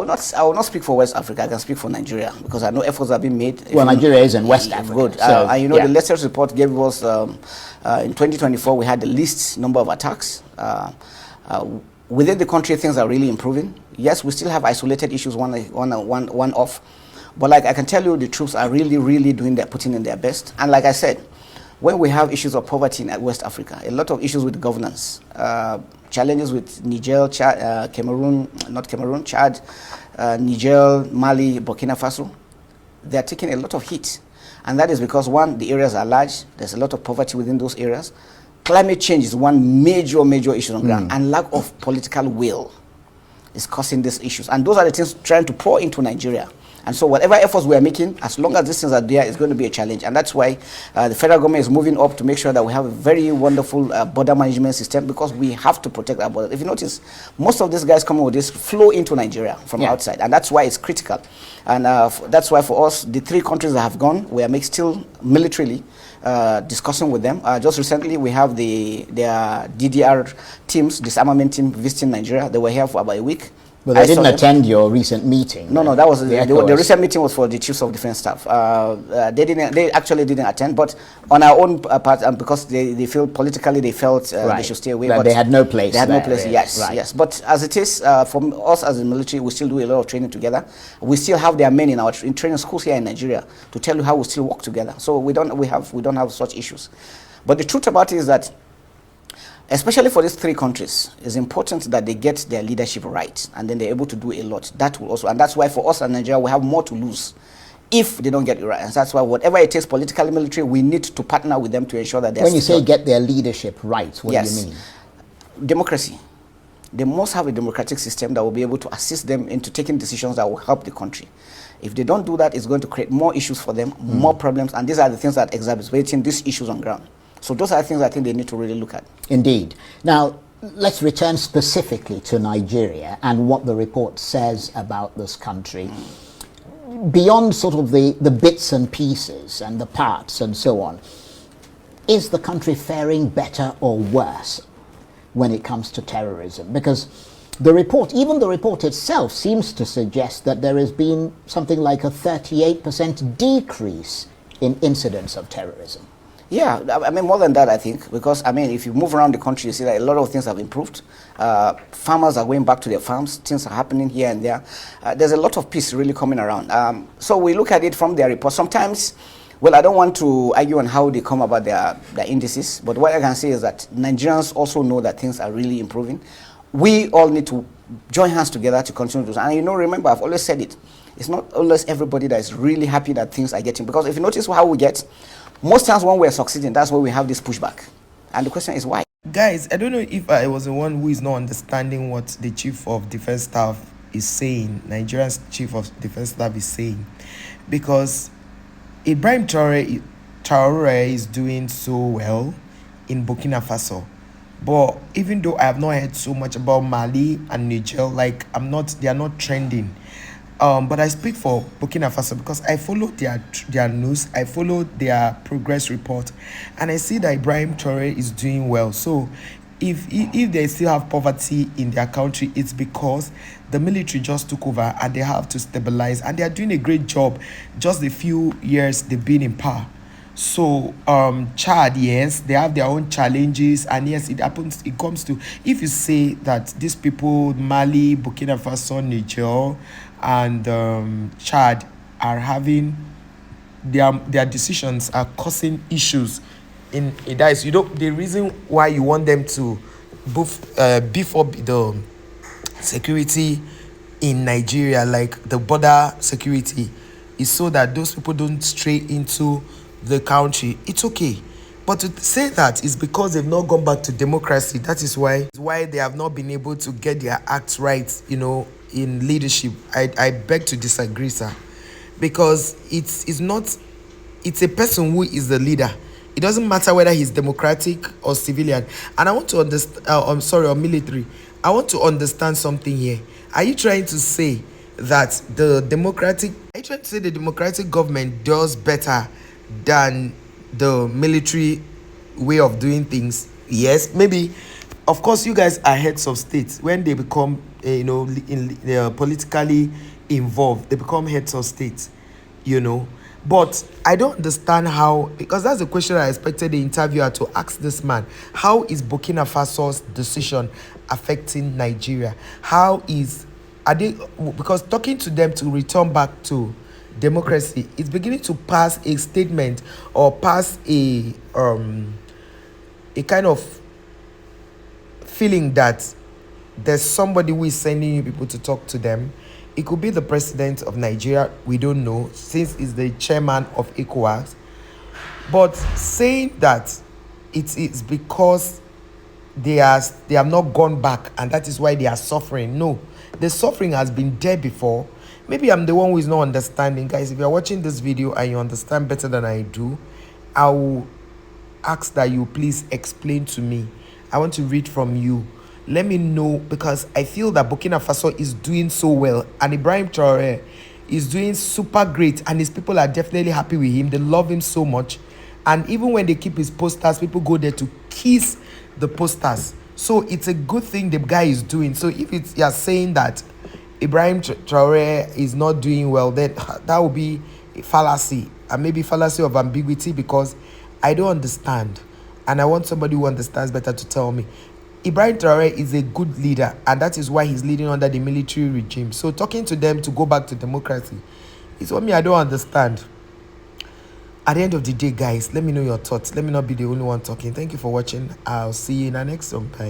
I will not speak for West Africa. I can speak for Nigeria because I know efforts have been made. Well, Nigeria is in West Africa. Good. So, and the latest report gave us in 2024 we had the least number of attacks. Within the country, things are really improving. Yes, we still have isolated issues, one off. But like I can tell you, the troops are really putting in their best. And like I said, when we have issues of poverty in West Africa, a lot of issues with governance, challenges with Niger, Chad, Chad, Niger, Mali, Burkina Faso, they are taking a lot of heat. And that is because, one, the areas are large, there's a lot of poverty within those areas. Climate change is one major issue on ground, and lack of political will is causing these issues. And those are the things trying to pour into Nigeria. And so whatever efforts we are making, as long as these things are there, it's going to be a challenge. And that's why the federal government is moving up to make sure that we have a very wonderful border management system, because we have to protect our borders. If you notice, most of these guys coming with this flow into Nigeria from outside. And that's why it's critical. And that's why for us, the 3 countries that have gone, we are still militarily discussing with them. Just recently, we have their DDR teams, disarmament team, visiting Nigeria. They were here for about a week. But they didn't attend your recent meeting. No, that was the recent meeting was for the chiefs of defense staff. They actually didn't attend, but on our own part, because they feel politically they felt they should stay away. But they had no place. They had no place. Really. Yes. But as it is, from us as the military, we still do a lot of training together. We still have their men in our training schools here in Nigeria to tell you how we still work together. So we don't have such issues. But the truth about it is that, especially for these 3 countries, it's important that they get their leadership right, and then they're able to do a lot. That will also, and that's why for us in Nigeria, we have more to lose if they don't get it right. And that's why whatever it takes, politically, military, we need to partner with them to ensure that they're When you say get their leadership right, what do you mean? Democracy. They must have a democratic system that will be able to assist them into taking decisions that will help the country. If they don't do that, it's going to create more issues for them, more problems, and these are the things that are exacerbating these issues on ground. So those are things I think they need to really look at. Indeed. Now, let's return specifically to Nigeria and what the report says about this country. Beyond sort of the bits and pieces and the parts and so on, is the country faring better or worse when it comes to terrorism? Because even the report itself seems to suggest that there has been something like a 38% decrease in incidents of terrorism. Yeah, I mean, more than that, I think, because, I mean, if you move around the country, you see that a lot of things have improved. Farmers are going back to their farms. Things are happening here and there. There's a lot of peace really coming around. So we look at it from their report. Sometimes, well, I don't want to argue on how they come about their indices, but what I can say is that Nigerians also know that things are really improving. We all need to join hands together to continue to do. And remember, I've always said it. It's not always everybody that is really happy that things are getting, because if you notice how we get, most times when we're succeeding, that's where we have this pushback. And the question is why? Guys, I don't know if I was the one who is not understanding what the Chief of Defense Staff is saying, Nigeria's Chief of Defense Staff is saying. Because Ibrahim Traore is doing so well in Burkina Faso. But even though I have not heard so much about Mali and Niger, they are not trending. But I speak for Burkina Faso because I follow their news, I follow their progress report, and I see that Ibrahim Traore is doing well. So if they still have poverty in their country, it's because the military just took over and they have to stabilize, and they are doing a great job just the few years they've been in power. So Chad, yes, they have their own challenges, and yes, it comes to, if you say that these people, Mali, Burkina Faso, Niger, and Chad are having their decisions are causing issues in that. The reason why you want them to beef up the security in Nigeria, like the border security, is so that those people don't stray into the country. It's okay, but to say that is because they've not gone back to democracy. That is why they have not been able to get their acts right, in leadership. I beg to disagree, sir, because it's a person who is the leader. It doesn't matter whether he's democratic or civilian. And I want to understand, or military. I want to understand something here. Are you trying to say that the democratic government does better than the military way of doing things? Yes, maybe of course, you guys are heads of state. When they become, politically involved, they become heads of state, But I don't understand how, because that's the question I expected the interviewer to ask this man. How is Burkina Faso's decision affecting Nigeria? Because talking to them to return back to democracy, it's beginning to pass a statement or pass a kind of feeling that there's somebody who is sending you people to talk to them. It could be the president of Nigeria, we don't know, since he's the chairman of ECOWAS. But saying that it is because they have not gone back and that is why they are suffering. No, the suffering has been there before. Maybe I'm the one who is not understanding. Guys, if you're watching this video and you understand better than I do, I will ask that you please explain to me. I want to read from you. Let me know, because I feel that Burkina Faso is doing so well and Ibrahim Traoré is doing super great and his people are definitely happy with him. They love him so much. And even when they keep his posters, people go there to kiss the posters. So it's a good thing the guy is doing. So if you're saying that Ibrahim Traoré is not doing well, then that would be a fallacy, and maybe fallacy of ambiguity, because I don't understand. And I want somebody who understands better to tell me. Ibrahim Traoré is a good leader, and that is why he's leading under the military regime. So talking to them to go back to democracy is what I don't understand. At the end of the day, guys, let me know your thoughts. Let me not be the only one talking. Thank you for watching. I'll see you in the next one. Bye.